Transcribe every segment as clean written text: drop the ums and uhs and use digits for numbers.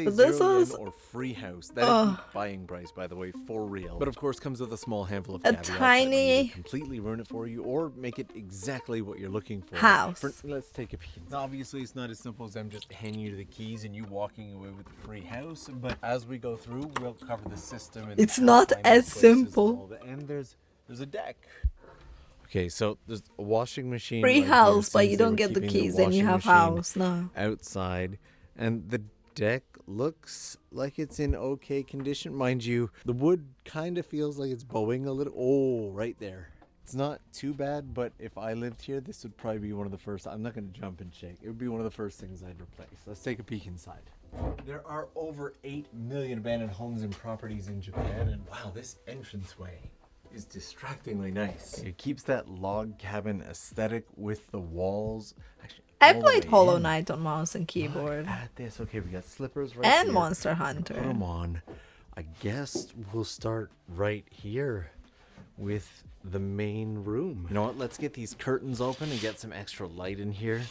This 0 is yen or free house. That is the buying price, by the way, for real. But of course comes with a small handful of a caveats that may tiny either completely ruin it for you or make it exactly what you're looking for. house. Let's take a peek. Now, obviously, it's not as simple as them just handing you the keys and you walking away with the free house. But as we go through, we'll cover the system. And It's how to not find as places simple. and all that. And there's a deck. Okay, so there's a washing machine. Free right here. house, but Seems you they don't were get the keeping keys and you washing have machine house. No. outside, and the deck looks like it's in okay condition. Mind you, the wood kind of feels like it's bowing a little. Oh, right there. It's not too bad, but if I lived here, this would probably be one of the first. I'm not going to jump and shake. It would be one of the first things I'd replace. Let's take a peek inside. There are over 8 million abandoned homes and properties in Japan, and wow, this entranceway is distractingly nice. It keeps that log cabin aesthetic with the walls. Actually, I all the played way Hollow in. Knight on mouse and keyboard. Look at this. Okay, we got slippers right And here. Monster Put Hunter. them on. I guess we'll start right here with the main room. You know what? Let's get these curtains open and get some extra light in here.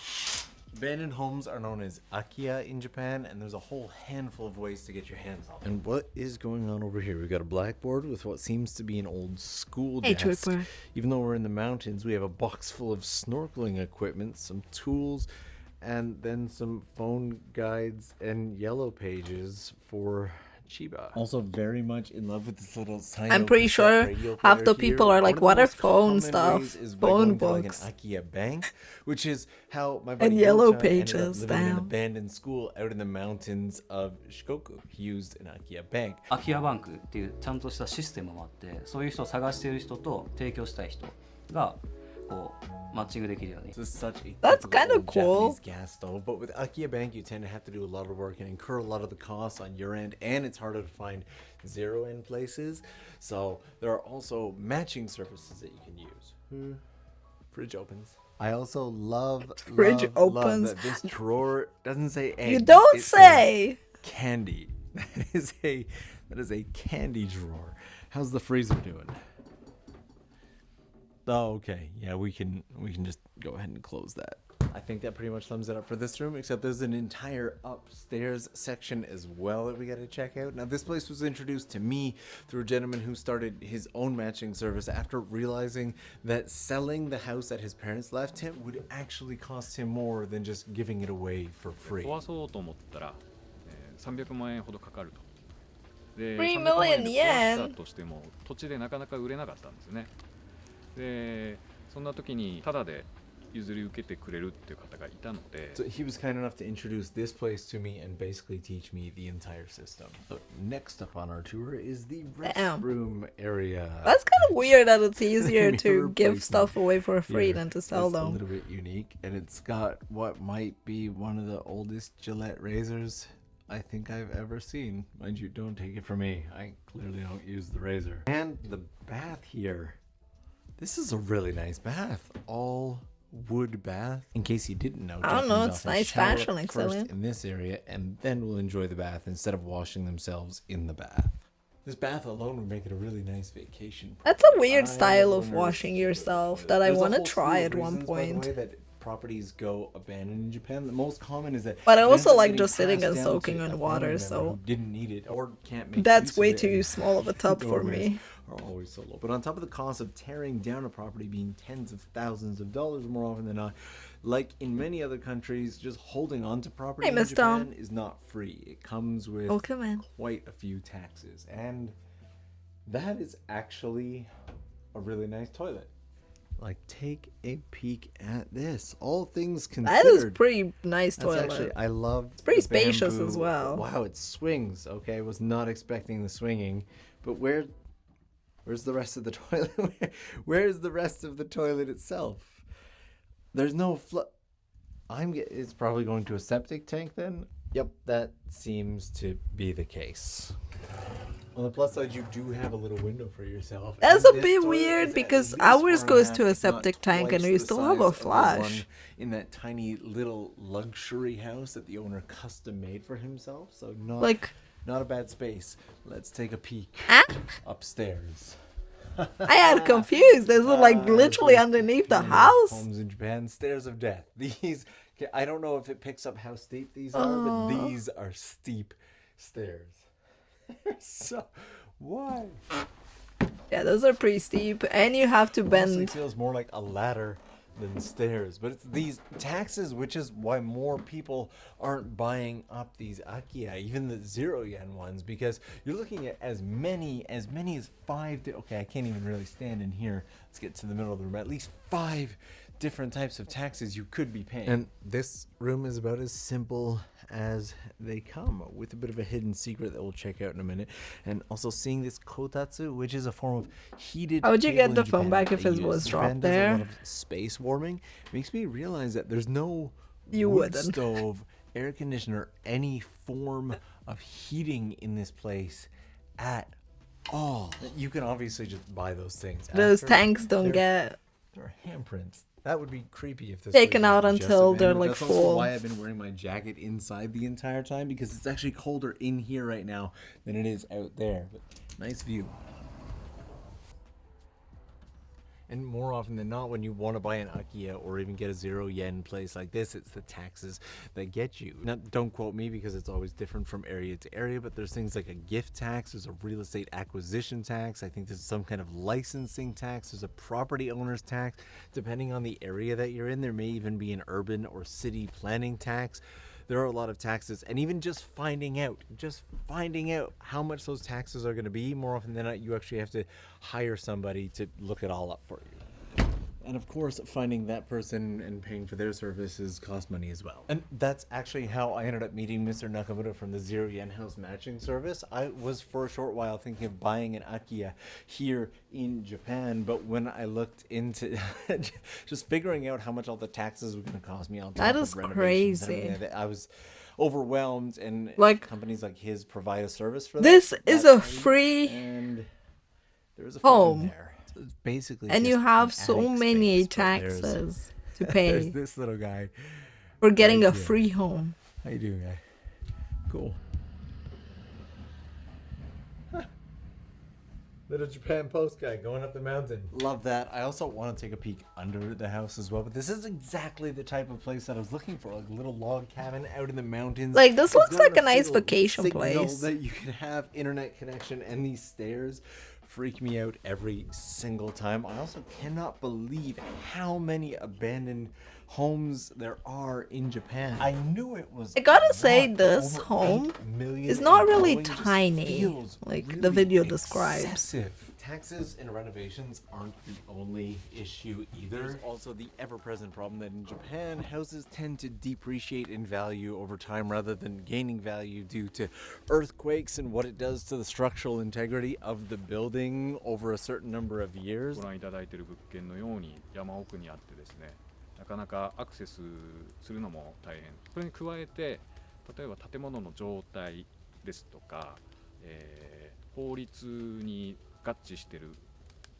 Abandoned homes are known as akiya in Japan, and there's a whole handful of ways to get your hands on them. And what is going on over here? We've got a blackboard with what seems to be an old school Hey, desk. Trooper. Even though we're in the mountains, we have a box full of snorkeling equipment, some tools, and then some phone guides and yellow pages for Chiba. Also very much in love with this little Sino I'm pretty cassette sure radio half the player people here. are like, One of the what are most phone common stuff? ways is by Phone going to, like, books. an Akiya bank, which is how my buddy And yellow Yota ended up pages, living in an damn. abandoned school out in the mountains of Shikoku. He used an Akiya bank. 空き家バンクっていうちゃんとしたシステムもあって、そういう人を探している人と提供したい人がこうマッチングできるように。 This is such a That's typical kinda old cool. Japanese gas stove, but with Akiya Bank, you tend to have to do a lot of work and incur a lot of the costs on your end, and it's harder to find zero-end places. So there are also matching services that you can use. Fridge opens. I also love, Fridge love opens. that this drawer doesn't say eggs. You don't it says say. candy. That is a candy drawer. How's the freezer doing? Oh, okay. Yeah, we can just go ahead and close that. I think that pretty much sums it up for this room, except there's an entire upstairs section as well that we got to check out. Now, this place was introduced to me through a gentleman who started his own matching service after realizing that selling the house that his parents left him would actually cost him more than just giving it away for free. 壊そうと思ったら、300万円ほどかかると。で、 3 300万円 million で yen 壊したとしても土地でなかなか売れなかったんですね。で、そんな時にタダで譲り受けてくれるっていう方がいたので。 So he was kind enough to introduce this place to me and basically teach me the entire system. So next up on our tour is the Damn. restroom area. That's kind of weird that it's easier to Mirror give placement stuff away for free here than to sell is a them. little bit unique, and it's got what might be one of the oldest Gillette razors I think I've ever seen. Mind you, don't take it from me. I clearly don't use the razor. And the bath here. This is a really nice bath. All wood bath. In case you didn't know, I don't know, Japanese it's often nice shower up fashion, first excellent. in this area, and then will enjoy the bath instead of washing themselves in the bath. This bath alone would make it a really nice vacation. That's a weird I style of wonder washing if- yourself that I There's a want to whole try slew at of one reasons, by the point. way, that properties go abandoned in Japan. The most common is that. But I it also ends up like getting just sitting passed and down soaking to in a water, family member so who didn't need it or can't make that's use of way it, too and small of a tub for doorways me. are always so low. But on top of the cost of tearing down a property being tens of thousands of dollars more often than not, like in many other countries, just holding on to property Hey, in Miss Japan Tom. is not free. It comes with Oh, come in. quite a few taxes, and that is actually a really nice toilet. Like, take a peek at this. All things considered. That is pretty nice That's toilet. actually, I love. It's pretty the spacious bamboo. as well. Wow, it swings. Okay, I was not expecting the swinging, but where's the rest of the toilet? Where's the rest of the toilet itself? There's no it's probably going to a septic tank then. Yep, that seems to be the case. On the plus side, you do have a little window for yourself. That's And a this bit toilet weird is at because least ours 4.5, goes to a if not septic tank and twice we the still have size a of the flush. one in that tiny little luxury house that the owner custom made for himself. So not a bad space. Let's take a peek Ah? upstairs. I had confused. This is like literally These underneath the kind of house. Homes in Japan, stairs of death. These, I don't know if it picks up how steep these are, but these are steep. stairs. So, why? Yeah, those are pretty steep, and you have to Honestly, bend. feels more like a ladder than stairs, but it's these taxes, which is why more people aren't buying up these Akia, even the 0 yen ones, because you're looking at as many as 5 okay, I can't even really stand in here. Let's get to the middle of the room. At least 5 different types of taxes you could be paying. And this room is about as simple as they come, with a bit of a hidden secret that we'll check out in a minute. And also seeing this kotatsu, which is a form of heated How would you table get the in phone Japan back that if they it use. was Japan dropped does a lot there? of space warming. Makes me realize that there's no You wood wouldn't. stove, air conditioner, any form of heating in this place at all. You can obviously just buy those things. Those after. tanks don't They're- get They're handprints. That would be creepy if this taken place was out just until they're abandoned. like That's also full. why I've been wearing my jacket inside the entire time, because it's actually colder in here right now than it is out there. But nice view. And more often than not, when you want to buy an Akia or even get a 0 yen place like this, it's the taxes that get you. Now, don't quote me because it's always different from area to area, but there's things like a gift tax, there's a real estate acquisition tax, I think there's some kind of licensing tax, there's a property owner's tax. Depending on the area that you're in, there may even be an urban or city planning tax. There are a lot of taxes, and even just finding out how much those taxes are going to be, more often than not, you actually have to hire somebody to look it all up for you. And of course, finding that person and paying for their services cost money as well. And that's actually how I ended up meeting Mr. Nakamura from the 0 yen house matching service. I was for a short while thinking of buying an Akia here in Japan, but when I looked into just figuring out how much all the taxes were going to cost me on top That of is renovations and crazy. everything, I was overwhelmed, and Like, companies like his provide a service for this that. is That's a free, free and there's a home. phone there. So it's basically and just you have an so attic many space, but there's- taxes to There's pay this little guy. for getting right a here. free home. How you doing, guy? Cool. Little Japan Post guy going up the mountain. Love that. I also want to take a peek under the house as well, but this is exactly the type of place that I was looking for, like a little log cabin out in the mountains. Like, this It's looks got like a enough nice signal vacation place. that you can have internet connection, and these stairs freak me out every single time. I also cannot believe how many abandoned homes there are in Japan. I knew it was. I gotta a say, lot, but this over home 8 million is not and really growing just tiny, feels like the really video describes. excessive. Taxes and renovations aren't the only issue either. There's also the ever-present problem that in Japan, houses tend to depreciate in value over time rather than gaining value due to earthquakes and what it does to the structural integrity of the building over a certain number of years. ご覧いただいている物件のように山奥にあってですね、なかなかアクセスするのも大変。それに加えて、例えば建物の状態ですとか、法律に合致している、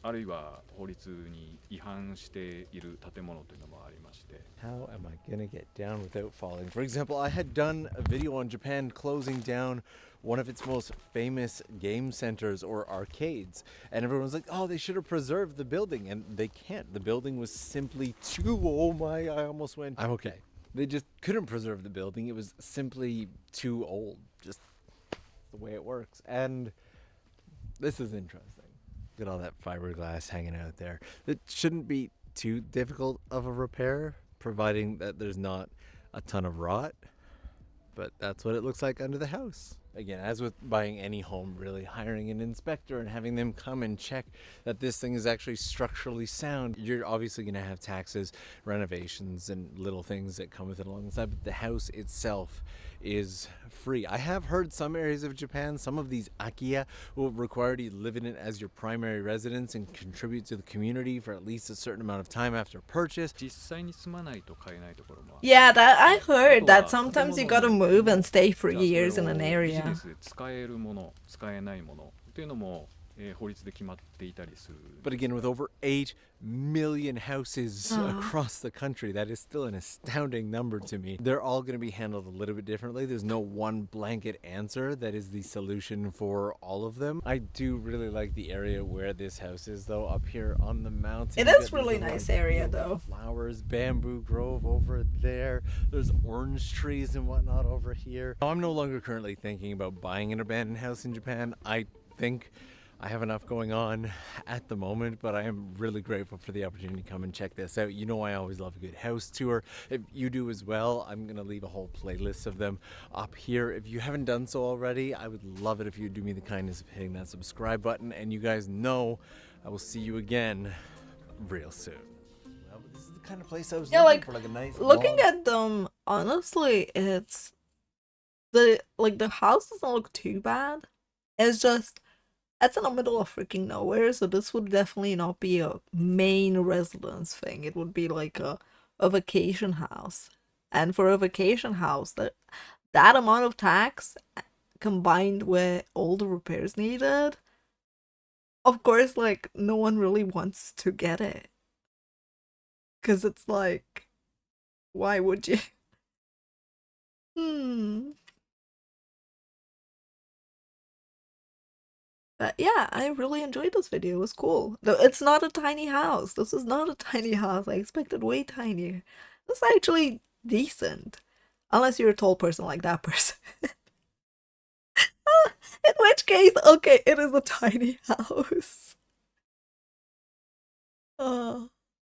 あるいは法律に違反している建物というのもありまして。 How am I gonna get down without falling? For example, I had done a video on Japan closing down one of its most famous game centers or arcades, and everyone was like, oh, they should have preserved the building, and they can't. The building was simply too, oh my, I almost went. I'm okay. They just couldn't preserve the building. It was simply too old. Just the way it works. And this is interesting. Look at all that fiberglass hanging out there. It shouldn't be too difficult of a repair, providing that there's not a ton of rot, but that's what it looks like under the house. Again, as with buying any home, really, hiring an inspector and having them come and check that this thing is actually structurally sound. You're obviously going to have taxes, renovations, and little things that come with it alongside, but the house itself is free. I have heard some areas of Japan, some of these Akia will require you to live in it as your primary residence and contribute to the community for at least a certain amount of time after purchase. 実際に住まないと買えないところもある。 Yeah, that I heard that sometimes you gotta move and stay for じゃあそれを years in an ビジ area. ネスで使えるもの、使えないものっていうのも、法律で決まっていたりする。 But again, with over 8 million houses across the country, that is still an astounding number to me. They're all going to be handled a little bit differently. There's no one blanket answer that is the solution for all of them. I do really like the area where this house is, though, up here on the mountain. It You is get these really little, nice like, area, fields of though. Flowers, bamboo grove over there. There's orange trees and whatnot over here. I'm no longer currently thinking about buying an abandoned house in Japan. I think I have enough going on at the moment, but I am really grateful for the opportunity to come and check this out. You know I always love a good house tour. If you do as well, I'm going to leave a whole playlist of them up here. If you haven't done so already, I would love it if you do me the kindness of hitting that subscribe button. And you guys know I will see you again real soon. Well, this is the kind of place I was Yeah, looking like, for, like a nice Looking long- at them, honestly, it's the house doesn't look too bad. It's just it's in the middle of freaking nowhere, so this would definitely not be a main residence thing. It would be like a vacation house. And for a vacation house, that amount of tax combined with all the repairs needed, of course, like, no one really wants to get it. 'Cause it's like, why would you? But yeah, I really enjoyed this video. It was cool. Though it's not a tiny house. This is not a tiny house. I expected way tinier. This is actually decent. Unless you're a tall person like that person. In which case, okay, it is a tiny house.